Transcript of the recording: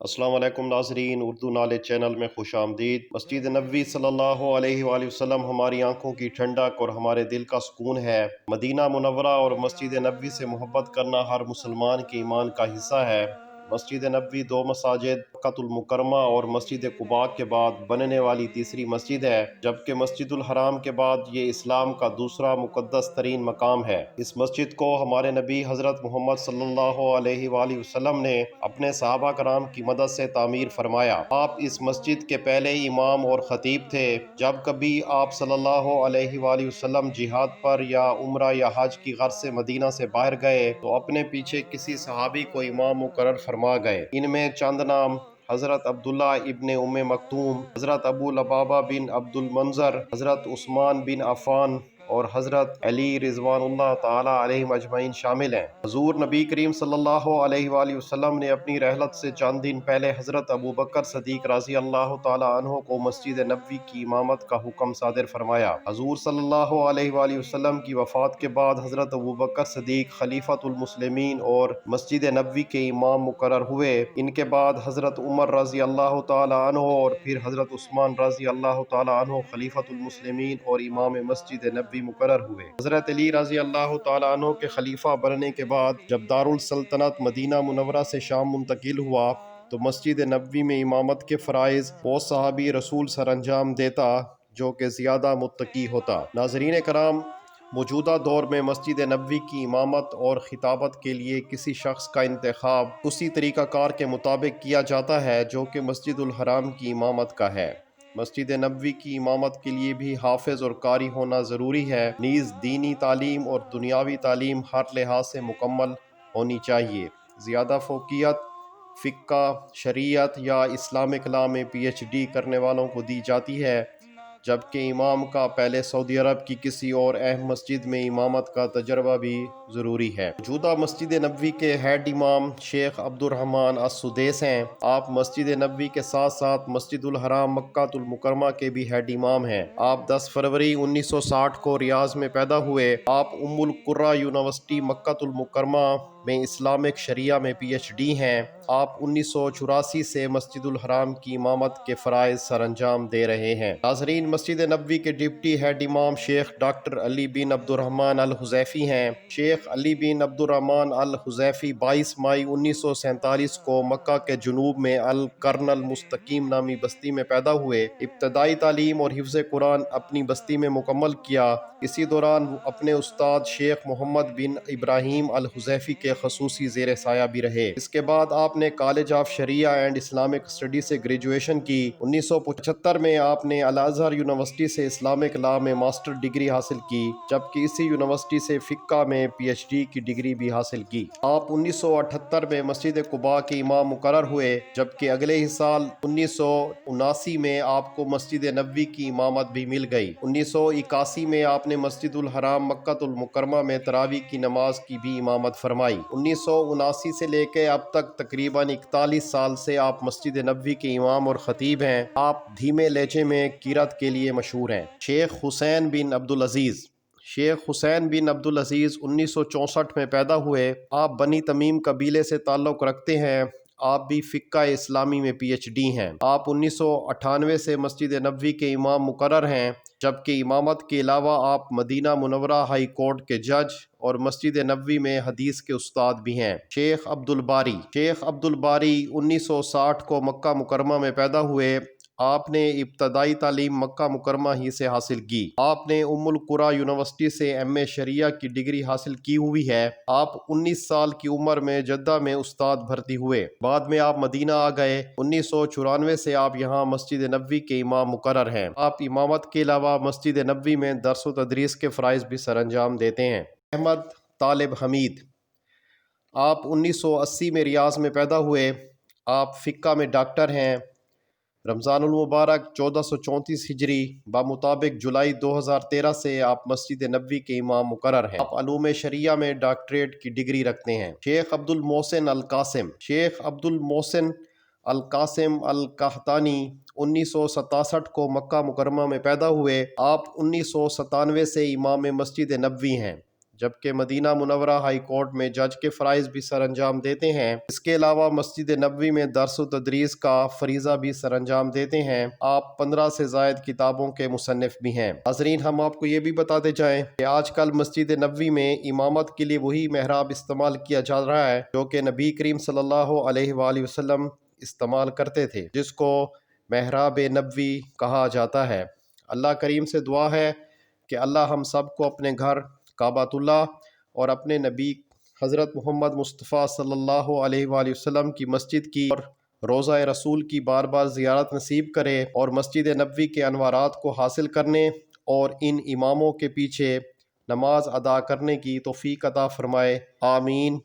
السلام علیکم ناظرین، اردو نالج چینل میں خوش آمدید۔ مسجد نبوی صلی اللہ علیہ وآلہ وسلم ہماری آنکھوں کی ٹھنڈک اور ہمارے دل کا سکون ہے۔ مدینہ منورہ اور مسجد نبوی سے محبت کرنا ہر مسلمان کے ایمان کا حصہ ہے۔ مسجد نبوی دو مساجد مکہ المکرمہ اور مسجد قباء کے بعد بننے والی تیسری مسجد ہے، جبکہ مسجد الحرام کے بعد یہ اسلام کا دوسرا مقدس ترین مقام ہے۔ اس مسجد کو ہمارے نبی حضرت محمد صلی اللہ علیہ وآلہ وسلم نے اپنے صحابہ کرام کی مدد سے تعمیر فرمایا۔ آپ اس مسجد کے پہلے امام اور خطیب تھے۔ جب کبھی آپ صلی اللہ علیہ وآلہ وسلم جہاد پر یا عمرہ یا حج کی غرض سے مدینہ سے باہر گئے تو اپنے پیچھے کسی صحابی کو امام مقرر فرما گئے۔ ان میں چند نام حضرت عبداللہ ابن ام مکتوم، حضرت ابو لبابہ بن عبد المنذر، حضرت عثمان بن عفان اور حضرت علی رضوان اللہ تعالی علیہم اجمعین شامل ہیں۔ حضور نبی کریم صلی اللہ علیہ وآلہ وسلم نے اپنی رحلت سے چند دن پہلے حضرت ابوبکر صدیق رضی اللہ تعالی عنہ کو مسجد نبوی کی امامت کا حکم صادر فرمایا۔ حضور صلی اللہ علیہ وآلہ وسلم کی وفات کے بعد حضرت ابوبکر صدیق خلیفۃ المسلمین اور مسجد نبوی کے امام مقرر ہوئے۔ ان کے بعد حضرت عمر رضی اللہ تعالی عنہ اور پھر حضرت عثمان رضی اللہ تعالی عنہ خلیفۃ المسلمین اور امام مسجد نبوی مقرر ہوئے۔ حضرت علی رضی اللہ تعالی عنہ کے خلیفہ بننے کے بعد جب دارالسلطنت مدینہ منورہ سے شام منتقل ہوا تو مسجد نبوی میں امامت کے فرائض وہ صحابی رسول سر انجام دیتا جو کہ زیادہ متقی ہوتا۔ ناظرین کرام، موجودہ دور میں مسجد نبوی کی امامت اور خطابت کے لیے کسی شخص کا انتخاب اسی طریقہ کار کے مطابق کیا جاتا ہے جو کہ مسجد الحرام کی امامت کا ہے۔ مسجد نبوی کی امامت کے لیے بھی حافظ اور قاری ہونا ضروری ہے، نیز دینی تعلیم اور دنیاوی تعلیم ہر لحاظ سے مکمل ہونی چاہیے۔ زیادہ فوقیت فقہ، شریعت یا اسلامک لا میں پی ایچ ڈی کرنے والوں کو دی جاتی ہے، جبکہ امام کا پہلے سعودی عرب کی کسی اور اہم مسجد میں امامت کا تجربہ بھی ضروری ہے۔ موجودہ مسجد نبوی کے ہیڈ امام شیخ عبد الرحمن السدیس ہیں۔ آپ مسجد نبوی کے ساتھ ساتھ مسجد الحرام مکہ المکرمہ کے بھی ہیڈ امام ہیں۔ آپ 10 فروری 1960 کو ریاض میں پیدا ہوئے۔ آپ ام القری یونیورسٹی مکہ المکرمہ میں اسلامک شریعہ میں پی ایچ ڈی ہیں۔ آپ 1984 سے مسجد الحرام کی امامت کے فرائض سر انجام دے رہے ہیں۔ ناظرین، مسجد نبوی کے ڈپٹی ہیڈ امام شیخ ڈاکٹر علی بن عبد الرحمن الحذیفی ہیں۔ شیخ علی بن عبد الرحمن الحذیفی 22 مئی 1947 کو مکہ کے جنوب میں القرن المستقیم نامی بستی میں پیدا ہوئے۔ ابتدائی تعلیم اور حفظ قرآن اپنی بستی میں مکمل کیا۔ اسی دوران وہ اپنے استاد شیخ محمد بن ابراہیم الحذیفی کے خصوصی زیر سایہ بھی رہے۔ اس کے بعد آپ نے کالج آف شریعہ اینڈ اسلامک اسٹڈی سے گریجویشن کی۔ 1975 میں آپ نے الازہر یونیورسٹی سے اسلامک لا میں ماسٹر ڈگری حاصل کی، جبکہ اسی یونیورسٹی سے فقہ میں پی ایچ ڈی کی ڈگری بھی حاصل کی۔ آپ 1978 میں مسجد قباء کے امام مقرر ہوئے، جبکہ اگلے ہی سال 1979 میں آپ کو مسجد نبوی کی امامت بھی مل گئی۔ 1981 میں آپ نے مسجد الحرام مکہ المکرمہ میں تراویح کی نماز کی بھی امامت فرمائی۔ 1979 سے لے کے اب تک تقریباً 41 سال سے آپ مسجد نبوی کے امام اور خطیب ہیں۔ آپ دھیمے لہجے میں قرات کے لیے مشہور ہیں۔ شیخ حسین بن عبدالعزیز شیخ حسین بن عبدالعزیز 1964 میں پیدا ہوئے۔ آپ بنی تمیم قبیلے سے تعلق رکھتے ہیں۔ آپ بھی فقہ اسلامی میں پی ایچ ڈی ہیں۔ آپ 1998 سے مسجد نبوی کے امام مقرر ہیں، جبکہ امامت کے علاوہ آپ مدینہ منورہ ہائی کورٹ کے جج اور مسجد نبوی میں حدیث کے استاد بھی ہیں۔ شیخ عبد الباری 1960 کو مکہ مکرمہ میں پیدا ہوئے۔ آپ نے ابتدائی تعلیم مکہ مکرمہ ہی سے حاصل کی۔ آپ نے ام القری یونیورسٹی سے ایم اے شریعہ کی ڈگری حاصل کی ہوئی ہے۔ آپ 19 سال کی عمر میں جدہ میں استاد بھرتی ہوئے، بعد میں آپ مدینہ آ گئے۔ 1994 سے آپ یہاں مسجد نبوی کے امام مقرر ہیں۔ آپ امامت کے علاوہ مسجد نبوی میں درس و تدریس کے فرائض بھی سر انجام دیتے ہیں۔ احمد طالب حمید، آپ 1980 میں ریاض میں پیدا ہوئے۔ آپ فقہ میں ڈاکٹر ہیں۔ رمضان المبارک 1434 ہجری بمطابق جولائی 2013 سے آپ مسجد نبوی کے امام مقرر ہیں۔ آپ علوم شریعہ میں ڈاکٹریٹ کی ڈگری رکھتے ہیں۔ شیخ عبد المحسن القاسم القحطانی 1967 کو مکہ مکرمہ میں پیدا ہوئے۔ آپ 1997 سے امام مسجد نبوی ہیں، جبکہ مدینہ منورہ ہائی کورٹ میں جج کے فرائض بھی سر انجام دیتے ہیں۔ اس کے علاوہ مسجد نبوی میں درس و تدریس کا فریضہ بھی سر انجام دیتے ہیں۔ آپ 15 سے زائد کتابوں کے مصنف بھی ہیں۔ حاضرین، ہم آپ کو یہ بھی بتاتے جائیں کہ آج کل مسجد نبوی میں امامت کے لیے وہی محراب استعمال کیا جا رہا ہے جو کہ نبی کریم صلی اللہ علیہ وآلہ وسلم استعمال کرتے تھے، جس کو محراب نبوی کہا جاتا ہے۔ اللہ کریم سے دعا ہے کہ اللہ ہم سب کو اپنے گھر کعبۃ اللہ اور اپنے نبی حضرت محمد مصطفیٰ صلی اللہ علیہ وآلہ وسلم کی مسجد کی اور روضہ رسول کی بار بار زیارت نصیب کرے، اور مسجد نبوی کے انوارات کو حاصل کرنے اور ان اماموں کے پیچھے نماز ادا کرنے کی توفیق عطا فرمائے۔ آمین۔